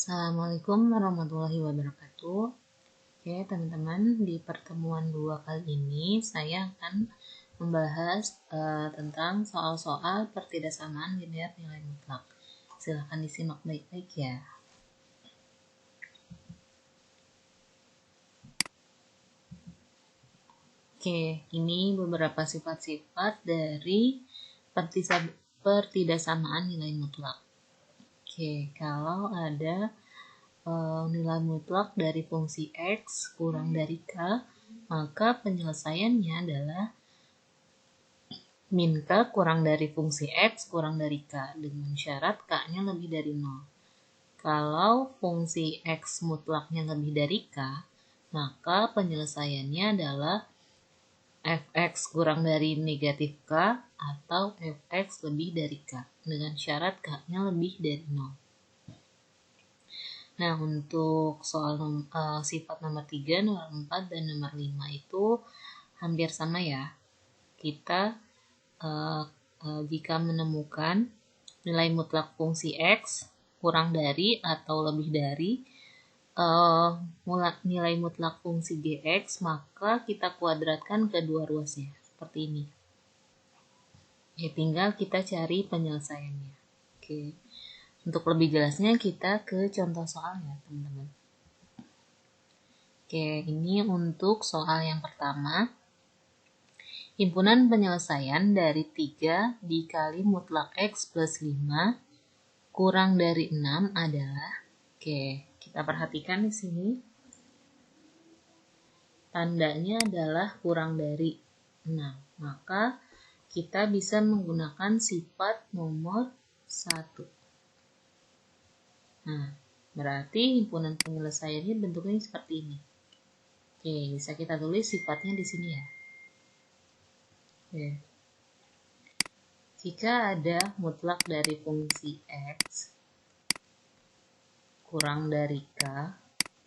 Assalamualaikum warahmatullahi wabarakatuh. Oke teman-teman, di pertemuan 2 kali ini saya akan membahas tentang soal-soal pertidaksamaan linear nilai mutlak. Silahkan disimak baik-baik ya. Oke, ini beberapa sifat-sifat dari pertidaksamaan nilai mutlak. Oke, kalau ada nilai mutlak dari fungsi X kurang dari K, maka penyelesaiannya adalah min K kurang dari fungsi X kurang dari K dengan syarat K-nya lebih dari 0. Kalau fungsi X mutlaknya lebih dari K, maka penyelesaiannya adalah fx kurang dari negatif K atau fx lebih dari K dengan syarat K-nya lebih dari 0. Nah, untuk soal sifat nomor 3, nomor 4, dan nomor 5 itu hampir sama ya. Kita jika menemukan nilai mutlak fungsi X kurang dari atau lebih dari nilai mutlak fungsi Gx, maka kita kuadratkan kedua ruasnya, seperti ini. Ya, tinggal kita cari penyelesaiannya. Oke. Untuk lebih jelasnya kita ke contoh soalnya, teman-teman. Oke, ini untuk soal yang pertama. Himpunan penyelesaian dari 3 dikali mutlak X plus 5 kurang dari 6 adalah, oke, kita perhatikan di sini. Tandanya adalah kurang dari 6. Maka kita bisa menggunakan sifat nomor 1. Nah, berarti himpunan penyelesaiannya bentuknya seperti ini. Oke, bisa kita tulis sifatnya di sini ya. Oke. Jika ada mutlak dari fungsi X kurang dari K,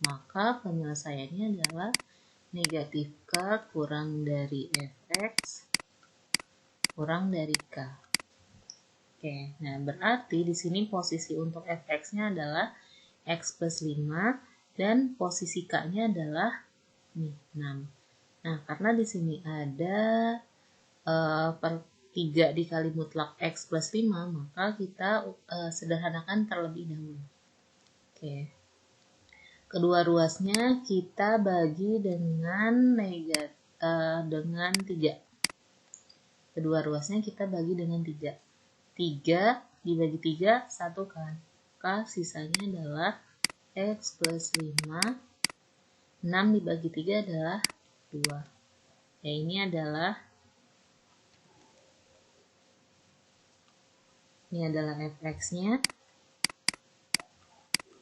maka penyelesaiannya adalah negatif K kurang dari Fx kurang dari K. Oke, nah berarti di sini posisi untuk Fx-nya adalah X plus 5 dan posisi K-nya adalah 6. Nah, karena di sini ada 3 dikali mutlak X plus 5, maka kita sederhanakan terlebih dahulu. Oke. Kedua ruasnya kita bagi dengan dengan 3. Kedua ruasnya kita bagi dengan 3. 3 dibagi 3, 1 kan. Maka sisanya adalah X plus 5. 6 dibagi 3 adalah 2. Ya, ini adalah fx-nya.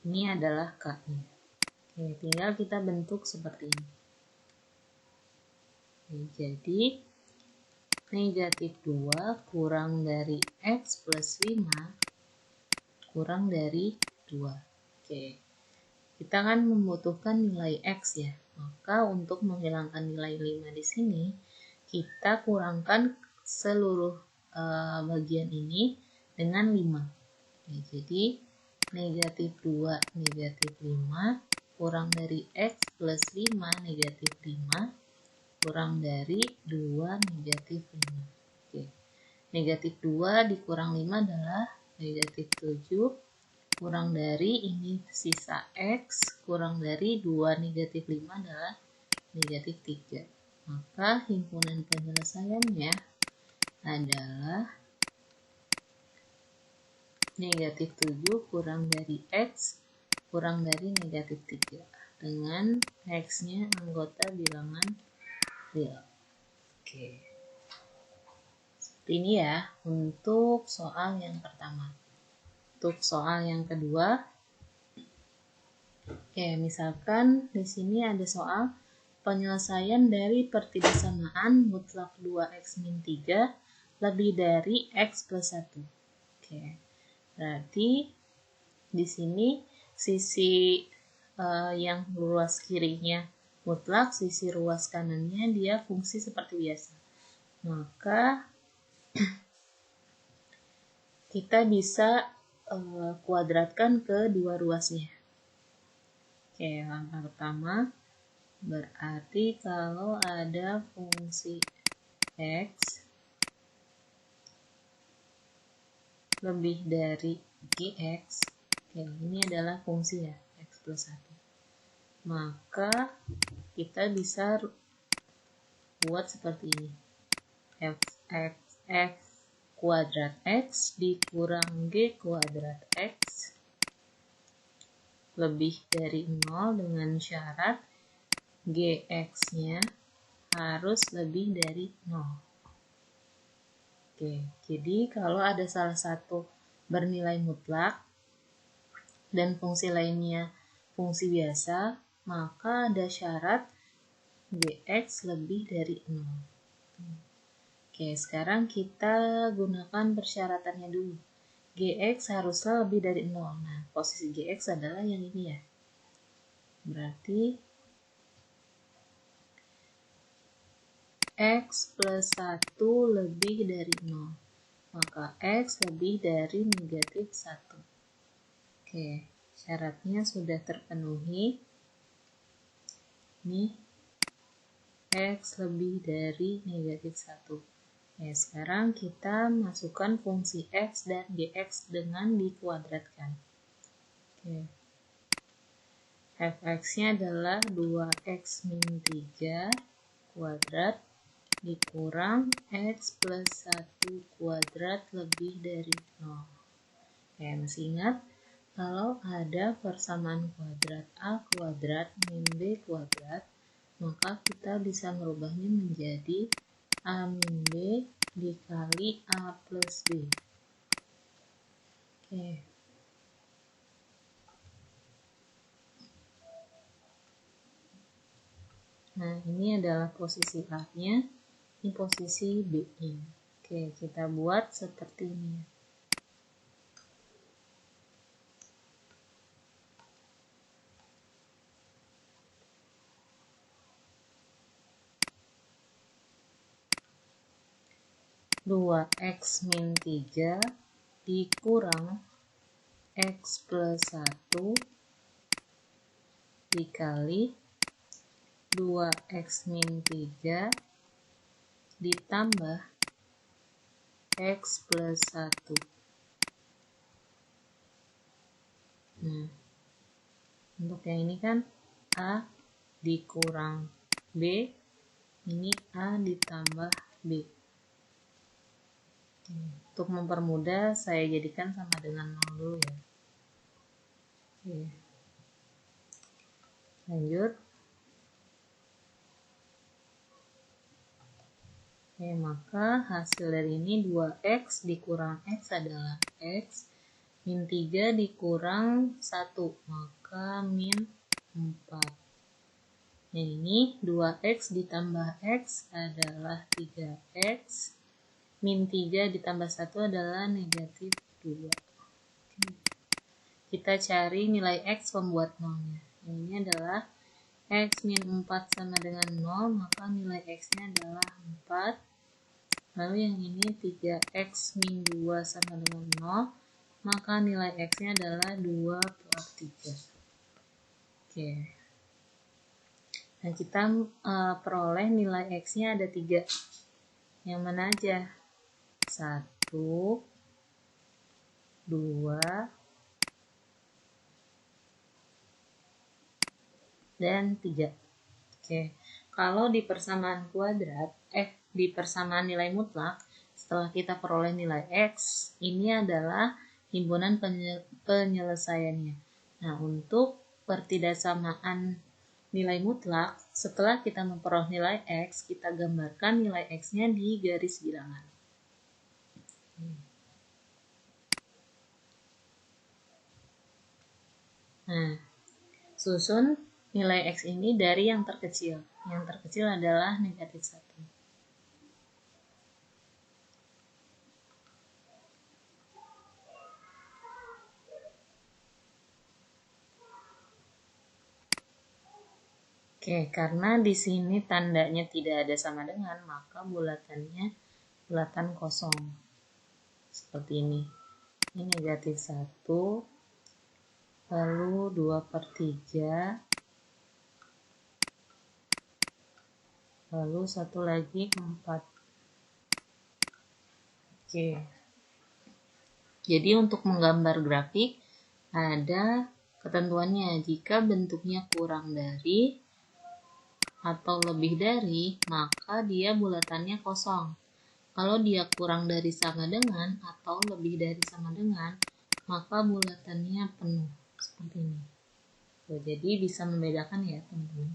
Ini adalah k-nya. Oke, tinggal kita bentuk seperti ini. Oke, jadi negatif 2 kurang dari X plus 5 kurang dari 2. Oke, kita kan membutuhkan nilai X ya. Maka untuk menghilangkan nilai 5 di sini, kita kurangkan seluruh bagian ini dengan 5. Oke, jadi negatif 2 negatif 5 kurang dari X plus 5 negatif 5 kurang dari 2 negatif 5. Oke. Negatif 2 dikurang 5 adalah negatif 7 kurang dari ini sisa X kurang dari 2 negatif 5 adalah negatif 3. Maka himpunan penyelesaiannya adalah negatif 7 kurang dari X kurang dari negatif 3 dengan X-nya anggota bilangan real. Oke. Seperti ini ya untuk soal yang pertama. Untuk soal yang kedua, oke, misalkan di sini ada soal penyelesaian dari pertidaksamaan mutlak 2x min 3 lebih dari x plus 1. Oke. Berarti di sini sisi yang ruas kirinya mutlak, sisi ruas kanannya dia fungsi seperti biasa. Maka kita bisa kuadratkan ke dua ruasnya. Oke, langkah pertama berarti kalau ada fungsi X lebih dari Gx, oke, ini adalah fungsi ya, X plus 1. Maka kita bisa buat seperti ini. F kuadrat X dikurang G kuadrat X lebih dari 0 dengan syarat Gx-nya harus lebih dari 0. Oke, jadi kalau ada salah satu bernilai mutlak dan fungsi lainnya fungsi biasa, maka ada syarat Gx lebih dari 0. Oke, sekarang kita gunakan persyaratannya dulu. Gx haruslah lebih dari 0. Nah, posisi Gx adalah yang ini ya. Berarti X plus 1 lebih dari 0. Maka X lebih dari negatif 1. Oke, syaratnya sudah terpenuhi. Ini X lebih dari negatif 1. Ya, sekarang kita masukkan fungsi X dan Gx dengan dikuadratkan. Oke. Fx-nya adalah 2x min 3 kuadrat dikurang X plus 1 kuadrat lebih dari 0. Oke, masih ingat? Kalau ada persamaan kuadrat A kuadrat min B kuadrat, maka kita bisa merubahnya menjadi A min B dikali A plus B. Oke. Nah, ini adalah posisi A-nya. Ini posisi B-nya. Oke, kita buat seperti ini. 2x min 3 dikurang X plus 1 dikali 2x min 3 ditambah X plus 1. Nah, untuk yang ini kan A dikurang B, ini A ditambah B. Untuk mempermudah, saya jadikan sama dengan 0 dulu ya. Oke. Lanjut. Oke, maka hasil dari ini 2x dikurang x adalah x, min 3 dikurang 1, maka min 4. Nah, ini 2x ditambah x adalah 3x, min 3 ditambah 1 adalah negatif 2. Kita cari nilai x pembuat 0-nya. Ini adalah x min 4 sama dengan 0, maka nilai x-nya adalah 4. Lalu yang ini 3x min 2 sama dengan 0, maka nilai x-nya adalah 2/3. Oke. Nah, kita peroleh nilai x-nya ada 3. Yang mana aja? 1, 2, dan 3. Oke, kalau di persamaan kuadrat, di persamaan nilai mutlak, setelah kita peroleh nilai X, ini adalah himpunan penyelesaiannya. Nah, untuk pertidaksamaan nilai mutlak, setelah kita memperoleh nilai X, kita gambarkan nilai X-nya di garis bilangan. Nah, susun nilai X ini dari yang terkecil. Yang terkecil adalah negatif 1. Oke, karena di sini tandanya tidak ada sama dengan, maka bulatannya bulatan kosong. Seperti ini. Ini negatif 1, lalu 2/3, lalu satu lagi 4. Oke. Jadi untuk menggambar grafik ada ketentuannya. Jika bentuknya kurang dari atau lebih dari, maka dia bulatannya kosong. Kalau dia kurang dari sama dengan atau lebih dari sama dengan, maka bulatannya penuh. Seperti ini. Jadi bisa membedakan ya teman-teman.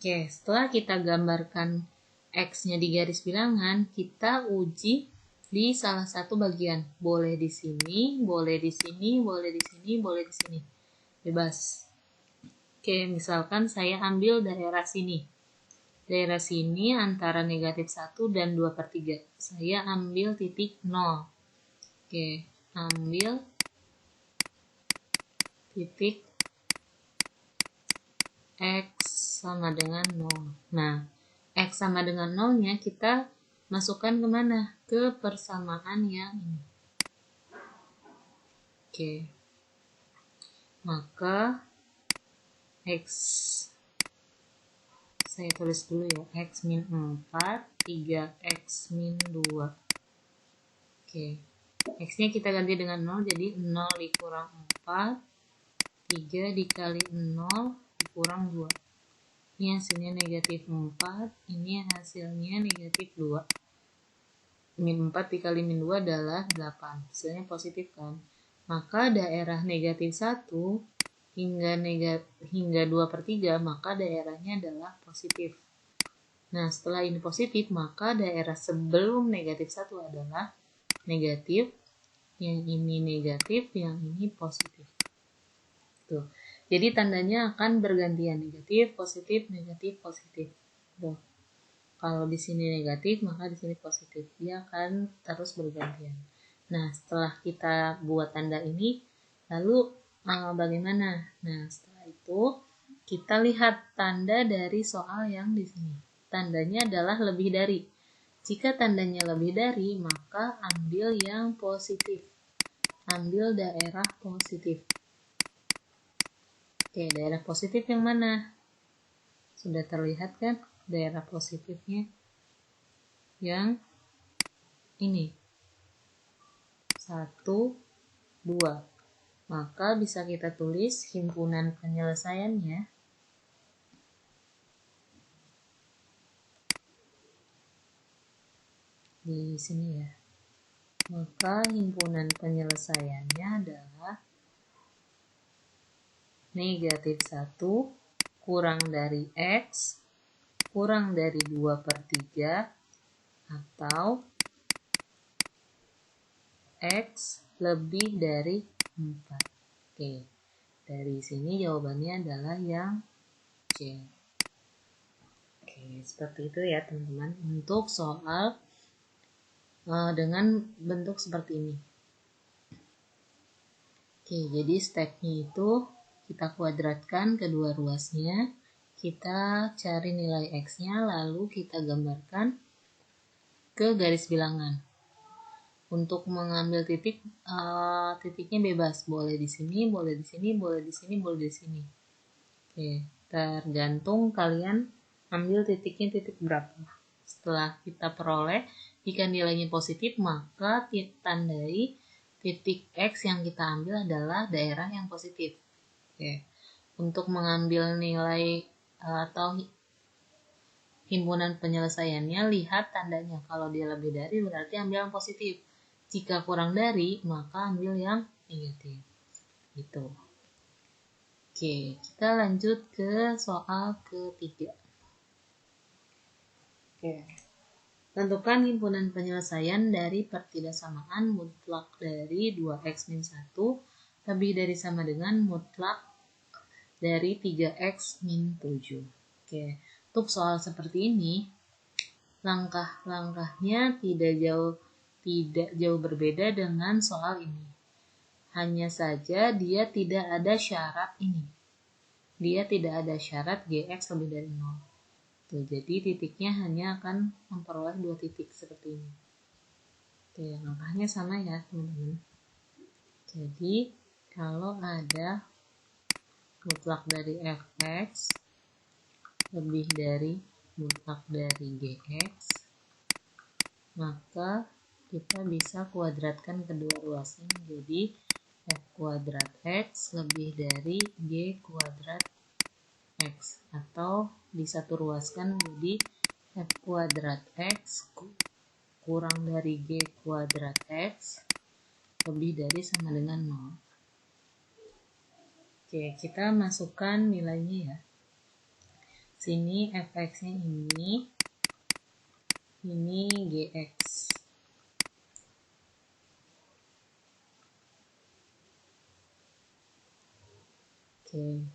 Oke, setelah kita gambarkan X-nya di garis bilangan, kita uji di salah satu bagian. Boleh di sini, boleh di sini, boleh di sini, boleh di sini. Bebas. Oke, misalkan saya ambil daerah sini. Daerah sini antara negatif 1 dan 2/3. Saya ambil titik 0. Oke, ambil titik X sama dengan 0. Nah, X sama dengan 0-nya kita masukkan kemana? Ke persamaan yang ini. Oke. Maka X, saya tulis dulu ya, X min 4, 3X min 2. Oke. X-nya kita ganti dengan 0, jadi 0 dikurang 4, 3 dikali 0 dikurang 2. Ini hasilnya negatif 4, ini hasilnya negatif 2. Min 4 dikali min 2 adalah 8. Hasilnya positif kan? Maka daerah negatif 1 hingga 2/3, maka daerahnya adalah positif. Nah, setelah ini positif, maka daerah sebelum negatif 1 adalah negatif, yang ini negatif, yang ini positif. Tuh. Jadi tandanya akan bergantian, negatif, positif, negatif, positif. Tuh. Kalau di sini negatif, maka di sini positif. Dia akan terus bergantian. Nah, setelah kita buat tanda ini, lalu bagaimana? Nah, setelah itu kita lihat tanda dari soal yang di sini. Tandanya adalah lebih dari. Jika tandanya lebih dari, maka ambil yang positif. Ambil daerah positif. Oke, daerah positif yang mana? Sudah terlihat kan daerah positifnya? Yang ini. 1, 2. Maka bisa kita tulis himpunan penyelesaiannya di sini ya. Maka himpunan penyelesaiannya adalah negatif 1 kurang dari X kurang dari 2/3 atau X lebih dari 4. Oke, dari sini jawabannya adalah yang C. Oke, seperti itu ya teman-teman untuk soal dengan bentuk seperti ini. Oke, jadi stepnya itu kita kuadratkan kedua ruasnya, kita cari nilai X-nya, lalu kita gambarkan ke garis bilangan. Untuk mengambil titik, titiknya bebas, boleh di sini, boleh di sini, boleh di sini, boleh di sini. Oke, tergantung kalian ambil titiknya titik berapa. Setelah kita peroleh, jika nilainya positif, maka tandai titik X yang kita ambil adalah daerah yang positif. Oke, untuk mengambil nilai atau himpunan penyelesaiannya, lihat tandanya. Kalau dia lebih dari, berarti ambil yang positif. Jika kurang dari, maka ambil yang negatif. Gitu. Oke, kita lanjut ke soal ketiga. Oke. Tentukan himpunan penyelesaian dari pertidaksamaan mutlak dari 2x min 1 lebih dari sama dengan mutlak dari 3x min 7. Oke, untuk soal seperti ini, langkah-langkahnya tidak jauh berbeda dengan soal ini. Hanya saja dia tidak ada syarat ini. Dia tidak ada syarat Gx lebih dari 0. Tuh, jadi titiknya hanya akan memperoleh 2 titik seperti ini. Oke, langkahnya sama ya teman-teman. Jadi kalau ada mutlak dari Fx lebih dari mutlak dari Gx, maka kita bisa kuadratkan kedua ruasnya menjadi F kuadrat X lebih dari G kuadrat X, atau disatu ruaskan menjadi F kuadrat X kurang dari G kuadrat X lebih dari sama dengan 0. Oke, kita masukkan nilainya ya. Sini fx-nya ini gx. Oke.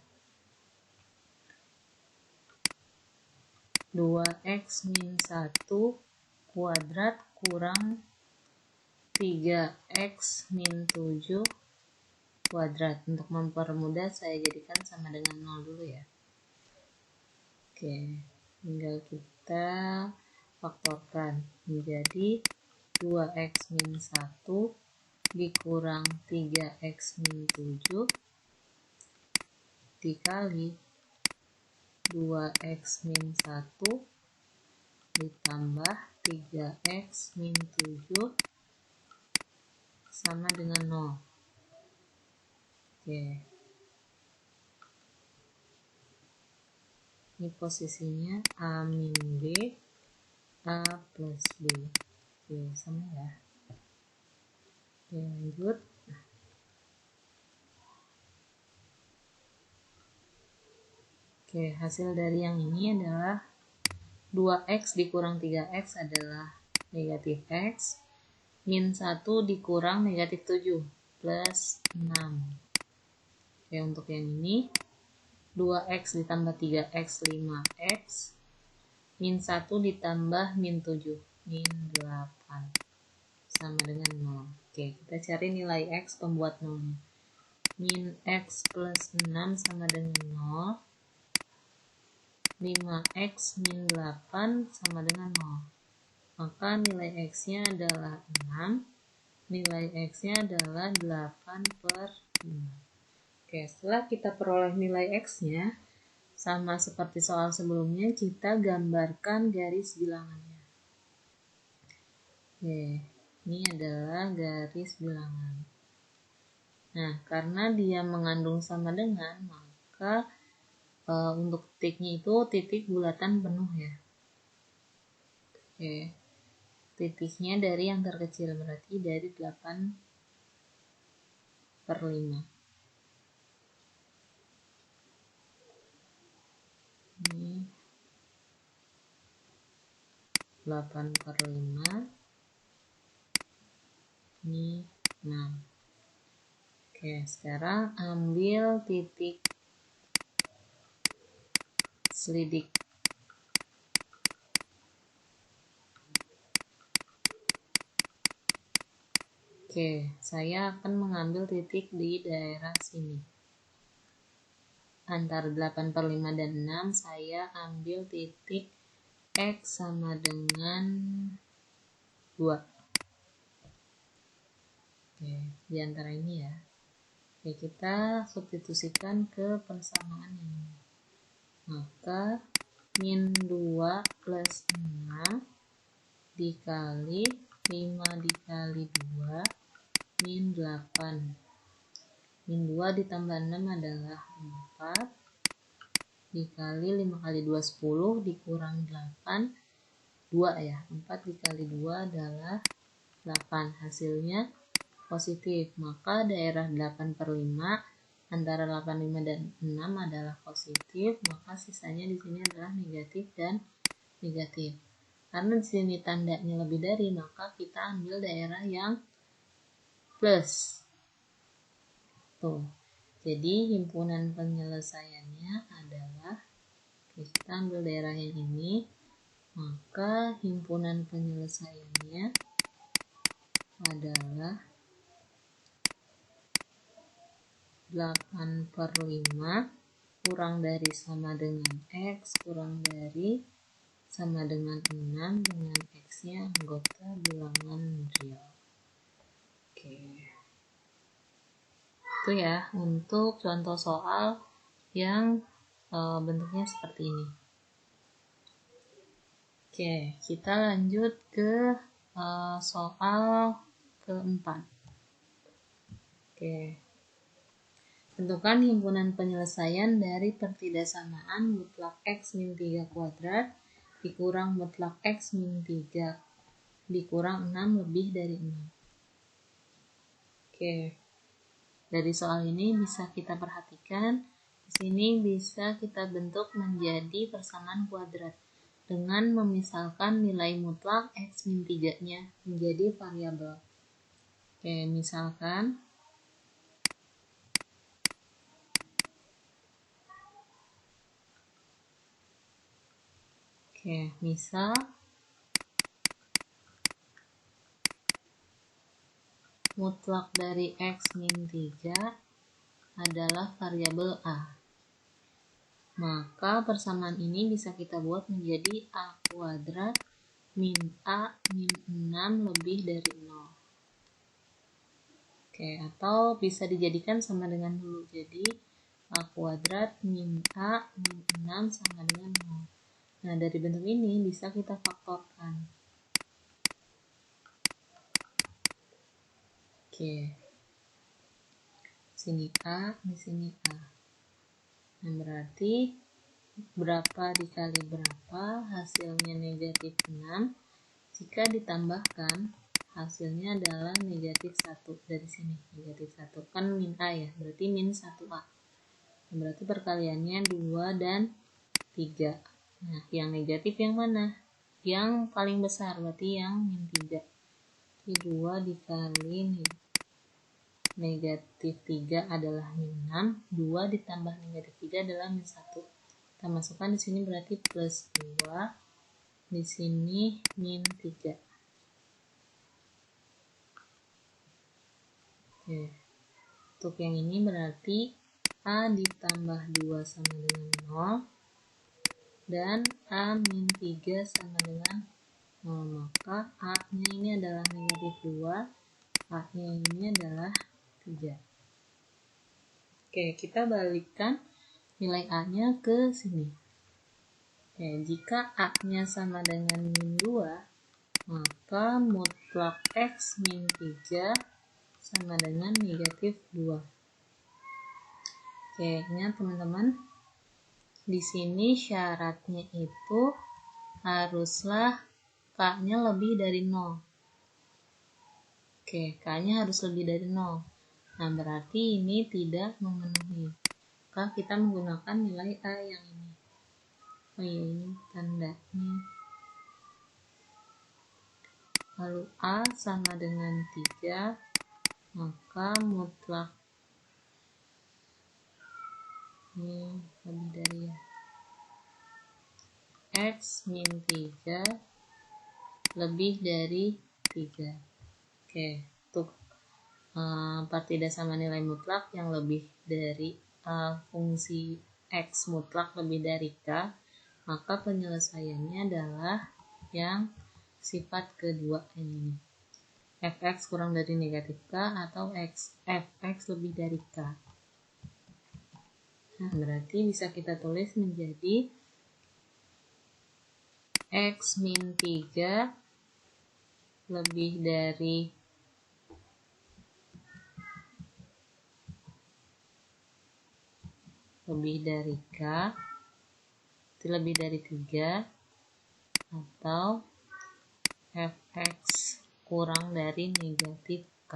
2x min 1 kuadrat kurang 3x min 7 kuadrat. Untuk mempermudah saya jadikan sama dengan 0 dulu ya. Oke, tinggal kita faktorkan menjadi 2x min 1 dikurang 3x min 7 dikali 2x min 1 ditambah 3x min 7 sama dengan 0. Oke. Ini posisinya A min B, A plus B. Oke, sama ya. Oke, lanjut. Oke, hasil dari yang ini adalah 2x dikurang 3x adalah negatif x, min 1 dikurang negatif 7 plus 6. Oke, untuk yang ini 2x ditambah 3x 5x, min 1 ditambah min 7 min 8 sama dengan 0. Oke, kita cari nilai x pembuat 0 nya. Min x plus 6 sama dengan 0, 5x min 8 sama dengan 0. Maka nilai x-nya adalah 6, nilai x-nya adalah 8 per 5. Oke, setelah kita peroleh nilai x-nya, sama seperti soal sebelumnya, kita gambarkan garis bilangannya. Oke, ini adalah garis bilangan. Nah, karena dia mengandung sama dengan, maka untuk titiknya itu titik bulatan penuh ya. Oke, titiknya dari yang terkecil, berarti dari 8 per 5. Ini 8 per 5, ini 6. Oke, sekarang ambil titik selidik. Oke, saya akan mengambil titik di daerah sini. Antara 8 per 5 dan 6, saya ambil titik X sama dengan 2. Oke, di antara ini ya. Oke, kita substitusikan ke persamaan ini. Maka min 2 plus 6 dikali 5 dikali 2 min 8. Min 2 ditambah 6 adalah 4 dikali 5 kali 2 10 dikurang 8 2 ya. 4 dikali 2 adalah 8. Hasilnya positif. Maka daerah 8 per 5 antara 8, 5 dan 6 adalah positif, maka sisanya di sini adalah negatif dan negatif. Karena di sini tandanya lebih dari, maka kita ambil daerah yang plus. Tuh. Jadi himpunan penyelesaiannya adalah, kita ambil daerah yang ini, maka himpunan penyelesaiannya adalah 8 per 5 kurang dari sama dengan X kurang dari sama dengan 6 dengan X-nya anggota bilangan real. Oke. Itu ya untuk contoh soal yang bentuknya seperti ini. Oke, kita lanjut ke soal keempat. Oke. Tentukan himpunan penyelesaian dari pertidaksamaan mutlak X min 3 kuadrat dikurang mutlak X min 3 dikurang 6 lebih dari 6. Oke. Dari soal ini bisa kita perhatikan, di sini bisa kita bentuk menjadi persamaan kuadrat dengan memisalkan nilai mutlak X min 3-nya menjadi variabel. Oke, misalkan misal mutlak dari X min 3 adalah variabel A. Maka persamaan ini bisa kita buat menjadi A kuadrat min A min 6 lebih dari 0. Oke, atau bisa dijadikan sama dengan dulu. Jadi A kuadrat min A min 6 sama dengan 0. Nah, dari bentuk ini bisa kita faktorkan. Oke. Sini A, di sini A. Nah, berarti berapa dikali berapa, hasilnya negatif 6. Jika ditambahkan, hasilnya adalah negatif 1. Dari sini, negatif 1. Kan min A ya, berarti min 1A. Berarti perkaliannya 2 dan 3. Nah, yang negatif yang mana? Yang paling besar, berarti yang min 3. Jadi 2 dikali negatif 3 adalah min 6. 2 ditambah negatif 3 adalah min 1. Kita masukkan di sini berarti plus 2. Di sini min 3. Oke. Untuk yang ini berarti A ditambah 2 sama dengan 0 dan A min 3 sama dengan 0. Maka A nya ini adalah negatif 2, A nya ini adalah 3. Oke, kita balikkan nilai A nya ke sini. Oke, jika A nya sama dengan min 2, maka mutlak X min 3 sama dengan negatif 2. Oke, ingat teman-teman, di sini syaratnya itu haruslah K-nya lebih dari 0. Oke, K-nya harus lebih dari 0. Nah, berarti ini tidak memenuhi. Maka kita menggunakan nilai A yang ini. Oh iya, ini tandanya. Lalu A sama dengan 3, maka mutlak ini lebih dari ya. X min 3 lebih dari 3. Oke, untuk pertidaksamaan nilai mutlak yang lebih dari fungsi X mutlak lebih dari K, maka penyelesaiannya adalah yang sifat kedua ini. Fx kurang dari negatif K atau Fx lebih dari K. Nah, berarti bisa kita tulis menjadi X min 3 lebih dari K, itu lebih dari 3, atau Fx kurang dari negatif K.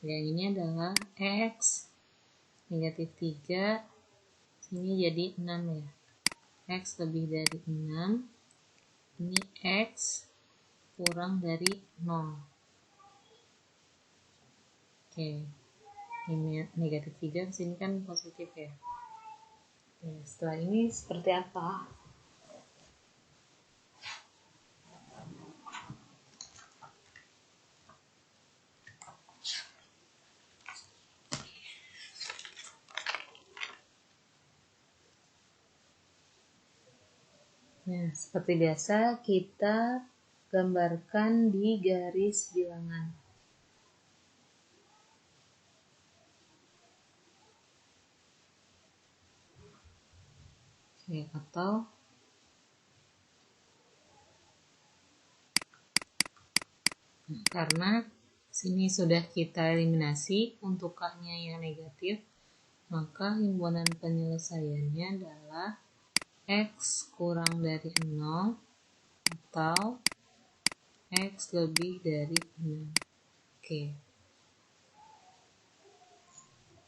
Yang ini adalah X negatif 3, sini jadi 6 ya. X lebih dari 6, ini X kurang dari 0. Oke, ini negatif 3, sini kan positif ya. Oke, setelah ini seperti apa? Nah, seperti biasa kita gambarkan di garis bilangan. Oke, atau Karena sini sudah kita eliminasi untuk K-nya yang negatif, maka himpunan penyelesaiannya adalah X kurang dari 0 atau X lebih dari 6. Oke.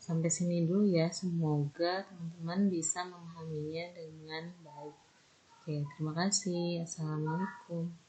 Sampai sini dulu ya. Semoga teman-teman bisa memahaminya dengan baik. Oke, terima kasih. Assalamualaikum.